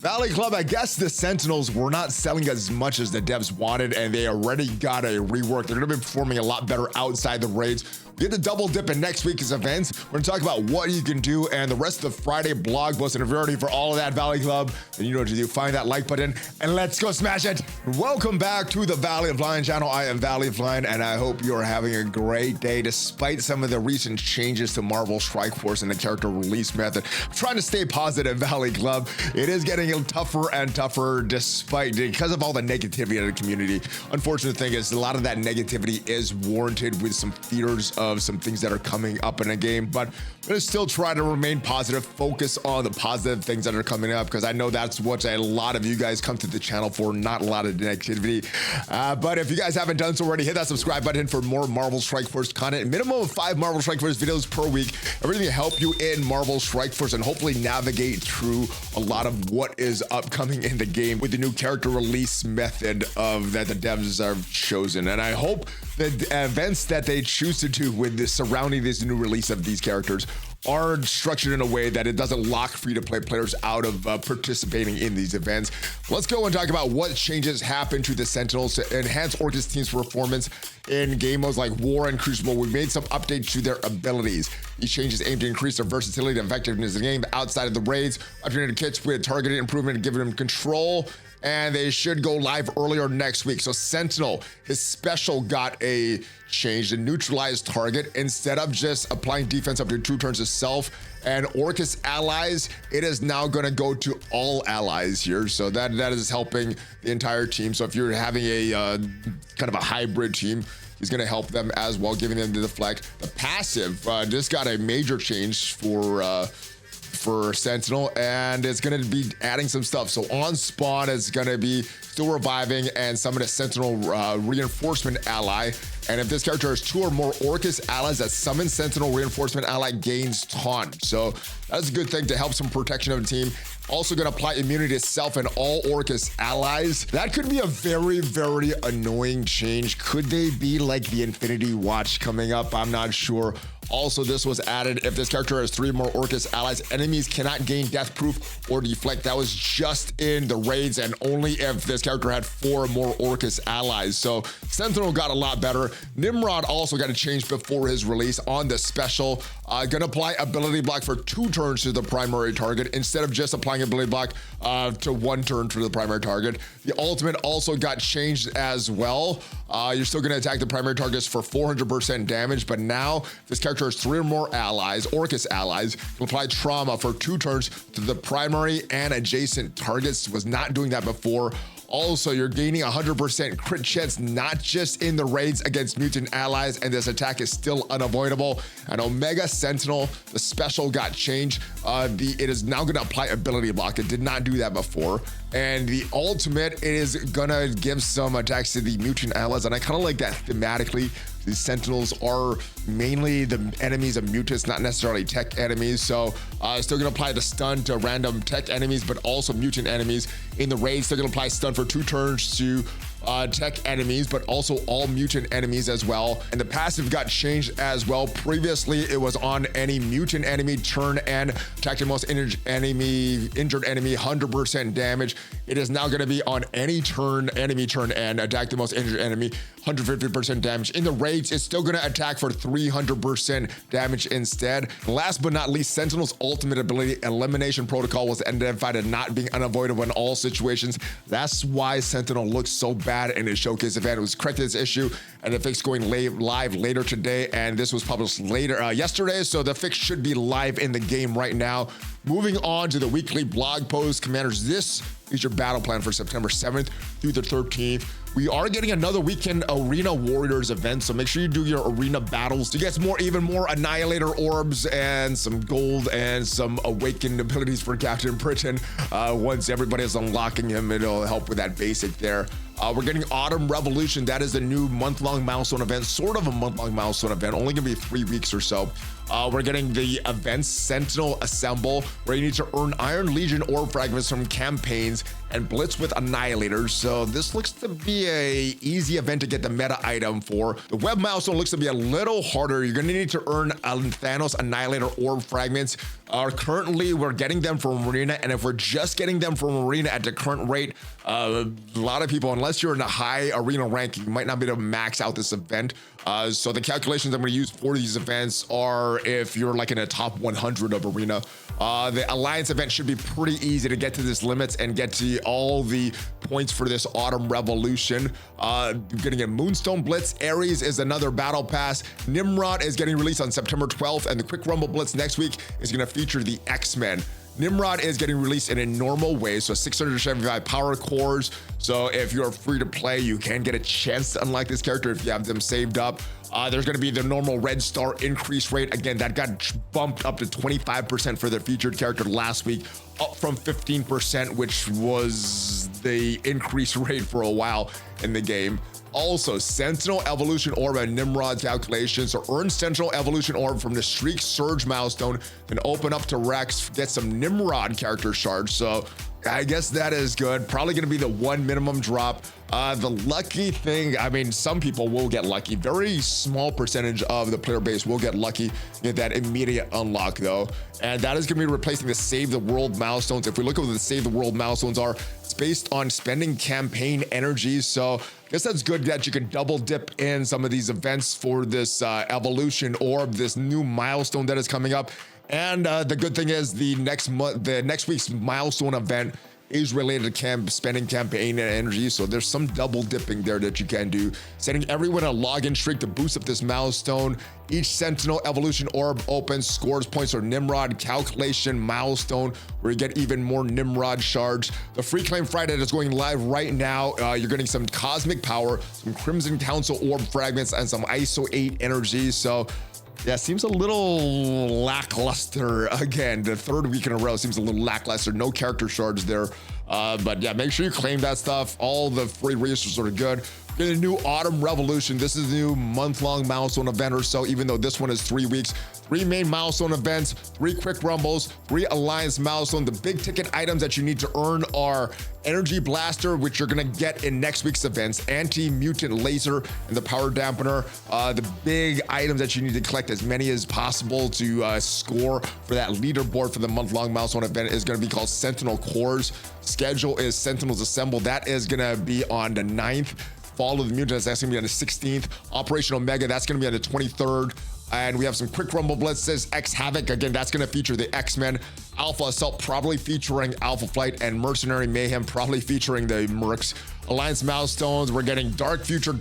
Valley Club, I guess the Sentinels were not selling as much as the devs wanted, and they already got a rework. They're going to be performing a lot better outside the raids. We get the double dip in next week's events. We're going to talk about what you can do and the rest of the Friday blog post. And if you're ready for all of that, Valley Club, then you know what to do. Find that like button and let's go smash it. Welcome back to the Valley of Lion channel. I am Valley of Lion, and I hope you're having a great day despite some of the recent changes to Marvel Strike Force and the character release method. I'm trying to stay positive, Valley Club. It is getting tougher and tougher because of all the negativity in the community. Unfortunate thing is a lot of that negativity is warranted with some fears of some things that are coming up in a game, but I'm gonna still try to remain positive, focus on the positive things that are coming up, because I know that's what a lot of you guys come to the channel for, not a lot of negativity. But if you guys haven't done so already, hit that subscribe button for more Marvel Strike Force content. Minimum of 5 Marvel Strike Force videos per week. Everything to help you in Marvel Strike Force and hopefully navigate through a lot of what is upcoming in the game with the new character release method that the devs have chosen. And I hope the events that they choose to do with this surrounding this new release of these characters are structured in a way that it doesn't lock free-to-play players out of participating in these events. Let's go and talk about what changes happened to the Sentinels to enhance Orcus team's performance in game modes like War and Crucible. We made some updates to their abilities. These changes aim to increase their versatility and effectiveness in the game outside of the raids, updated kits with targeted improvement and giving them control, and they should go live earlier next week. So Sentinel, his special got a change, to neutralize target instead of just applying defense up to 2 turns itself. And Orcus allies, it is now going to go to all allies here, so that is helping the entire team. So if you're having a kind of a hybrid team, he's going to help them as well, giving them the deflect. The passive just got a major change for Sentinel, and it's going to be adding some stuff. So on spawn, it's going to be still reviving and summon a Sentinel reinforcement ally. And if this character has 2 or more Orcus allies that summon Sentinel reinforcement ally, gains taunt. So that's a good thing to help some protection of the team. Also going to apply immunity to self and all Orcus allies. That could be a very, very annoying change. Could they be like the Infinity Watch coming up? I'm not sure. Also, this was added if this character has 3 more Orcus allies, enemies cannot gain death proof or deflect. That was just in the raids, and only if this character had 4 more Orcus allies. So Sentinel got a lot better. Nimrod also got a change before his release on the special. Gonna apply ability block for 2 turns to the primary target instead of just applying ability block to 1 turn to the primary target. The ultimate also got changed as well. You're still gonna attack the primary targets for 400% damage, but now this character has 3 or more allies, Orcus allies, can apply trauma for 2 turns to the primary and adjacent targets. Was not doing that before. Also, you're gaining 100% crit chance, not just in the raids against mutant allies, and this attack is still unavoidable. And Omega Sentinel, the special got changed. It is now going to apply ability block. It did not do that before. And the ultimate, it is going to give some attacks to the mutant allies, and I kind of like that thematically. These Sentinels are mainly the enemies of mutants, not necessarily tech enemies. So still gonna apply the stun to random tech enemies, but also mutant enemies. In the raid, still gonna apply stun for 2 turns to tech enemies, but also all mutant enemies as well. And the passive got changed as well. Previously, it was on any mutant enemy turn and attack the most injured enemy, 100% damage. It is now going to be on any enemy turn and attack the most injured enemy, 150% damage. In the raids, it's still going to attack for 300% damage instead. And last but not least, Sentinel's ultimate ability, Elimination Protocol, was identified as not being unavoidable in all situations. That's why Sentinel looks so bad in his showcase event. It was corrected this issue, and the fix going live later today, and this was published yesterday, so the fix should be live in the game right now. Moving on to the weekly blog post, Commanders, this is your battle plan for September 7th through the 13th. We are getting another weekend Arena Warriors event, so make sure you do your arena battles to get even more Annihilator orbs and some gold and some awakened abilities for Captain Britain. Once everybody is unlocking him, it'll help with that basic there. We're getting Autumn Revolution. That is a new month-long milestone event, sort of a month-long milestone event, only gonna be 3 weeks or so. We're getting the events Sentinel Assemble, where you need to earn Iron Legion orb fragments from campaigns and blitz with Annihilators. So this looks to be a easy event to get the meta item for. The web milestone looks to be a little harder. You're gonna need to earn Thanos Annihilator orb fragments. Currently, we're getting them from Arena, and if we're just getting them from Arena at the current rate, a lot of people, unless you're in a high Arena rank, you might not be able to max out this event. So the calculations I'm going to use for these events are if you're like in a top 100 of Arena. The Alliance event should be pretty easy to get to this limits and get to all the points for this Autumn Revolution. Getting a Moonstone Blitz. Ares is another battle pass. Nimrod is getting released on September 12th, and the Quick Rumble Blitz next week is going to feature the X-Men. Nimrod is getting released in a normal way, so 675 power cores. So if you're free to play, you can get a chance to unlock this character if you have them saved up. There's going to be the normal red star increase rate. Again, that got bumped up to 25% for the featured character last week, up from 15%, which was the increase rate for a while in the game. Also, Sentinel Evolution Orb and Nimrod calculations. So earn Sentinel Evolution Orb from the Streak Surge milestone and open up to Rex, get some Nimrod character shards. So I guess that is good. Probably going to be the one minimum drop. The lucky thing, I mean, some people will get lucky. Very small percentage of the player base will get lucky, get that immediate unlock though. And that is going to be replacing the Save the World milestones. If we look at what the Save the World milestones are, it's based on spending campaign energy. So I guess that's good that you can double dip in some of these events for this evolution orb, this new milestone that is coming up. And the good thing is the next week's milestone event is related to spending campaign and energy. So there's some double dipping there that you can do. Setting everyone a login streak to boost up this milestone. Each Sentinel Evolution Orb opens, scores points for Nimrod calculation milestone, where you get even more Nimrod shards. The Free Claim Friday that is going live right now. You're getting some Cosmic Power, some Crimson Council Orb fragments, and some ISO 8 energy. So yeah, seems a little lackluster. Again, the third week in a row seems a little lackluster. No character shards there. But yeah, make sure you claim that stuff. All the free resources are good. Get a new Autumn Revolution. This is a new month-long milestone event or so, even though this one is 3 weeks. 3 main milestone events, 3 quick rumbles, 3 alliance milestone. The big ticket items that you need to earn are Energy Blaster, which you're gonna get in next week's events, Anti-Mutant Laser, and the Power Dampener. The big items that you need to collect as many as possible to score for that leaderboard for the month-long milestone event is gonna be called Sentinel Cores. Schedule is Sentinels Assemble. That is gonna be on the 9th. Fall of the Mutants, that's gonna be on the 16th. Operation Omega, that's gonna be on the 23rd. And we have some Quick Rumble Blitzes. X Havoc, again, that's gonna feature the X-Men. Alpha Assault, probably featuring Alpha Flight, and Mercenary Mayhem, probably featuring the Mercs. Alliance Milestones, we're getting Dark Future, and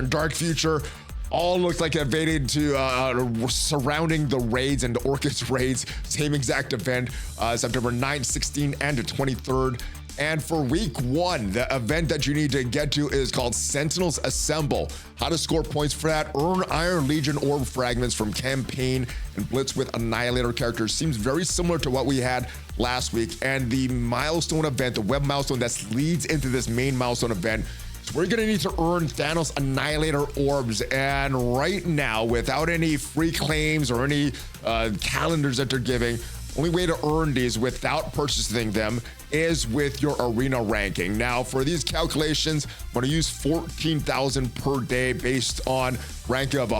Dark Future. All looks like evaded to surrounding the raids and the Orchis raids. Same exact event, September 9th, 16th, and the 23rd. And for week 1, the event that you need to get to is called Sentinels Assemble. How to score points for that: earn Iron Legion orb fragments from campaign and blitz with Annihilator characters. Seems very similar to what we had last week. And the milestone event, the web milestone that leads into this main milestone event, so we're gonna need to earn Thanos Annihilator orbs. And right now, without any free claims or any calendars that they're giving, only way to earn these without purchasing them is with your arena ranking. Now, for these calculations, I'm going to use 14,000 per day based on rank of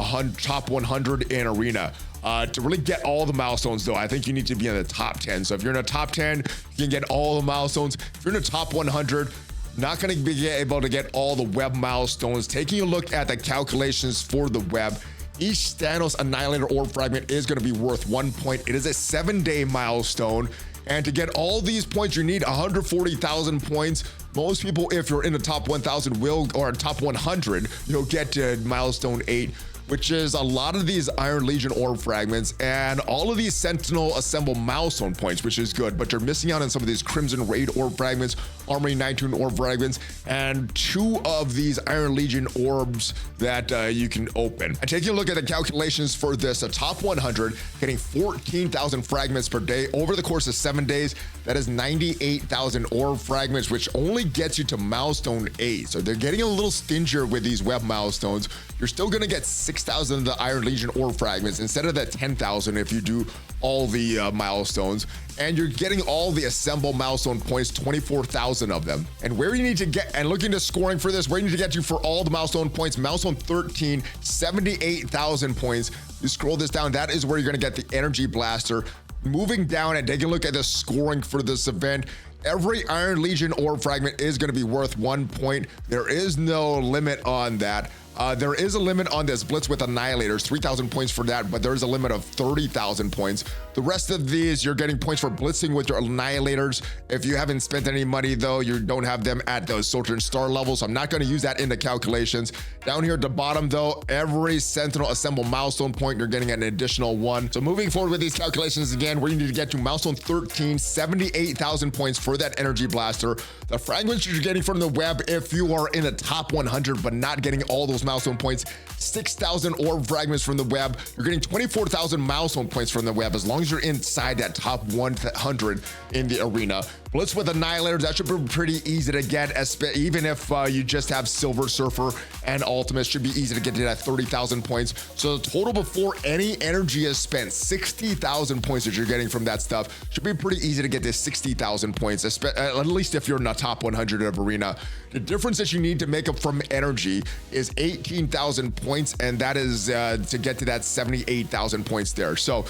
top 100 in arena. To really get all the milestones, though, I think you need to be in the top 10. So if you're in the top 10, you can get all the milestones. If you're in the top 100, not going to be able to get all the web milestones. Taking a look at the calculations for the web, each Thanos Annihilator Orb Fragment is going to be worth 1 point. It is a 7-day milestone. And to get all these points, you need 140,000 points. Most people, if you're in the top 1,000 or top 100, you'll get to milestone 8, which is a lot of these Iron Legion orb fragments and all of these Sentinel Assemble milestone points, which is good, but you're missing out on some of these Crimson Raid orb fragments, Armory 19 orb fragments, and 2 of these Iron Legion orbs that you can open. And taking a look at the calculations for this, a top 100 getting 14,000 fragments per day over the course of 7 days. That is 98,000 orb fragments, which only gets you to milestone 8. So they're getting a little stingier with these web milestones. You're still gonna get 6,000 of the Iron Legion orb fragments instead of that 10,000 if you do all the milestones. And you're getting all the assemble milestone points, 24,000 of them. And where you need to get, and looking to scoring for this, where you need to get to for all the milestone points, milestone 13, 78,000 points. You scroll this down, that is where you're gonna get the energy blaster. Moving down and taking a look at the scoring for this event, every Iron Legion orb fragment is going to be worth 1 point. There is no limit on that. There is a limit on this Blitz with Annihilators, 3,000 points for that, but there's a limit of 30,000 points. The rest of these, you're getting points for blitzing with your Annihilators. If you haven't spent any money though, you don't have them at the Soldier and Star level, so I'm not going to use that in the calculations. Down here at the bottom though, every Sentinel Assemble milestone point, you're getting an additional 1. So moving forward with these calculations again, where you need to get to milestone 13, 78,000 points for that energy blaster. The fragments you're getting from the web, if you are in the top 100 but not getting all those milestone points, 6,000 orb fragments from the web. You're getting 24,000 milestone points from the web as long as you're inside that top 100 in the arena. Blitz with Annihilators, that should be pretty easy to get, even if you just have Silver Surfer and Ultimate, should be easy to get to that 30,000 points. So the total before any energy is spent, 60,000 points that you're getting from that stuff, should be pretty easy to get this 60,000 points, at least if you're in the top 100 of arena. The difference that you need to make up from energy is 18,000 points, and that is to get to that 78,000 points there. So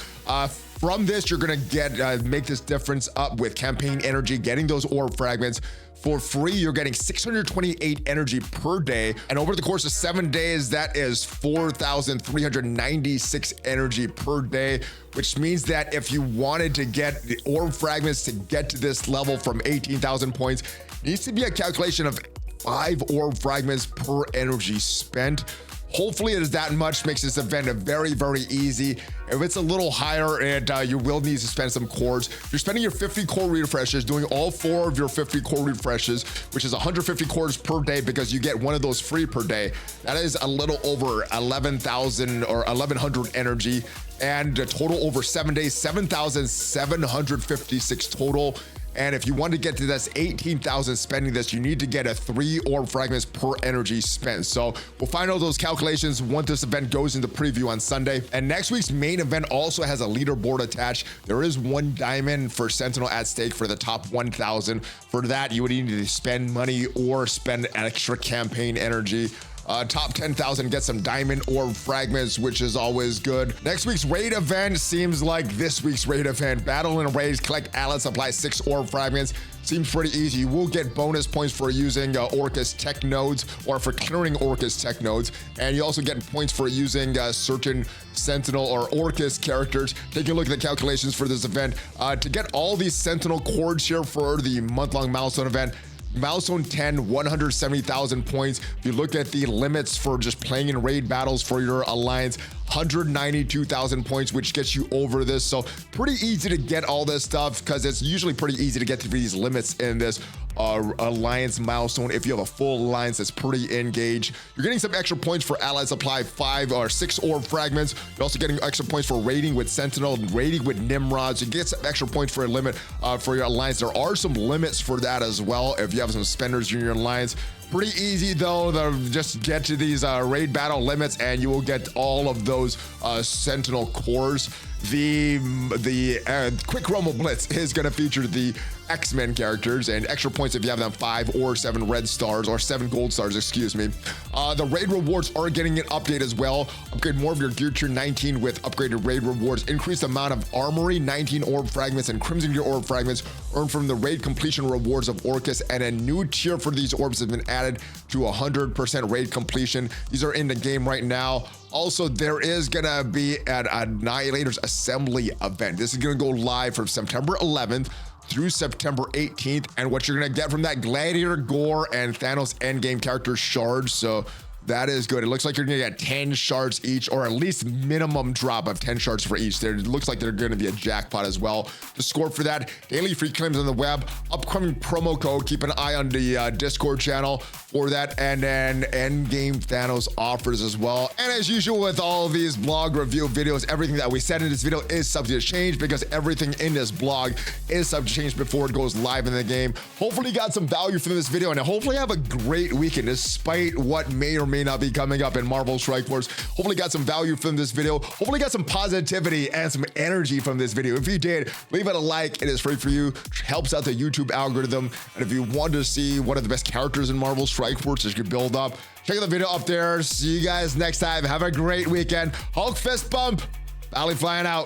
from this, you're gonna get make this difference up with campaign energy, getting those orb fragments. For free, you're getting 628 energy per day. And over the course of 7 days, that is 4,396 energy per day, which means that if you wanted to get the orb fragments to get to this level from 18,000 points, it needs to be a calculation of 5 orb fragments per energy spent. Hopefully it is that much, makes this event very, very easy. If it's a little higher, and you will need to spend some cores. You're spending your 50 core refreshes, doing all 4 of your 50 core refreshes, which is 150 cores per day because you get one of those free per day. That is a little over 11,000 or 1,100 energy, and a total over 7 days, 7,756 total. And if you want to get to this 18,000 spending this, you need to get a 3 orb fragments per energy spent. So we'll find out those calculations once this event goes into preview on Sunday. And next week's main event also has a leaderboard attached. There is 1 diamond for Sentinel at stake for the top 1,000. For that, you would need to spend money or spend extra campaign energy. Top 10,000 get some diamond orb fragments, which is always good. Next week's raid event seems like this week's raid event. Battle in raids, collect allies, supply 6 orb fragments. Seems pretty easy. You will get bonus points for using Orcus tech nodes or for clearing Orcus tech nodes. And you also get points for using certain Sentinel or Orcus characters. Taking a look at the calculations for this event. To get all these Sentinel cords here for the month-long milestone event, milestone 10, 170,000 points. If you look at the limits for just playing in raid battles for your alliance, 192,000 points, which gets you over this. So pretty easy to get all this stuff because it's usually pretty easy to get to these limits in this alliance milestone. If you have a full alliance that's pretty engaged, you're getting some extra points for allied supply 5 or 6 orb fragments. You're also getting extra points for raiding with Sentinel and raiding with Nimrod. So you get some extra points for a limit for your alliance. There are some limits for that as well if you have some spenders in your alliance. Pretty easy though, just get to these raid battle limits and you will get all of those Sentinel cores. The Quick Rumble Blitz is going to feature the X-Men characters and extra points if you have them 5 or 7 red stars or 7 gold stars, excuse me. The raid rewards are getting an update as well. Upgrade more of your gear tier 19 with upgraded raid rewards. Increased amount of armory, 19 orb fragments, and crimson gear orb fragments earned from the raid completion rewards of Orcus, and a new tier for these orbs has been added to 100% raid completion. These are in the game right now. Also, there is gonna be an Annihilators Assembly event. This is gonna go live from September 11th through September 18th, and what you're gonna get from that Gladiator Gore and Thanos Endgame character shards. So That is good. It looks like you're gonna get 10 shards each, or at least minimum drop of 10 shards for each. There, it looks like they're gonna be a jackpot as well. The score for that, daily free claims on the web, upcoming promo code. Keep an eye on the Discord channel for that, and then Endgame Thanos offers as well. And as usual with all of these blog review videos, everything that we said in this video is subject to change, because everything in this blog is subject to change before it goes live in the game. Hopefully you got some value from this video, and hopefully have a great weekend despite what may or may not be coming up in Marvel Strike Force. Hopefully got some value from this video. Hopefully got some positivity and some energy from this video. If you did, leave it a like. It is free for you. It helps out the YouTube algorithm. And if you want to see one of the best characters in Marvel Strike Force as you build up, check out the video up there. See you guys next time. Have a great weekend. Hulk fist bump. Valley flying out.